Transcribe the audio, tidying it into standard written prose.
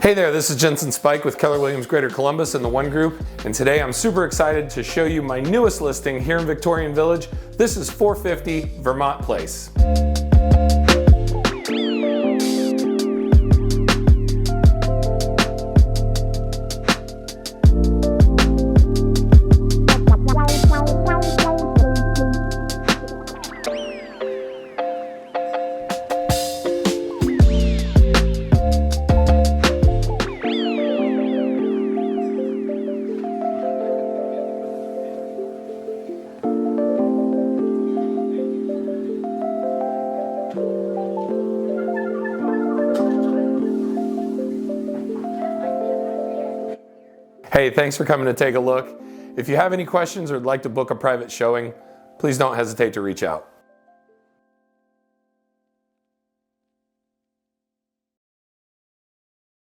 Hey there, this is Jensen Spike with Keller Williams Greater Columbus and the One Group, and today I'm super excited to show you my newest listing here in Victorian Village. This is 450 Vermont Place. Hey, thanks for coming to take a look. If you have any questions or would like to book a private showing, please don't hesitate to reach out.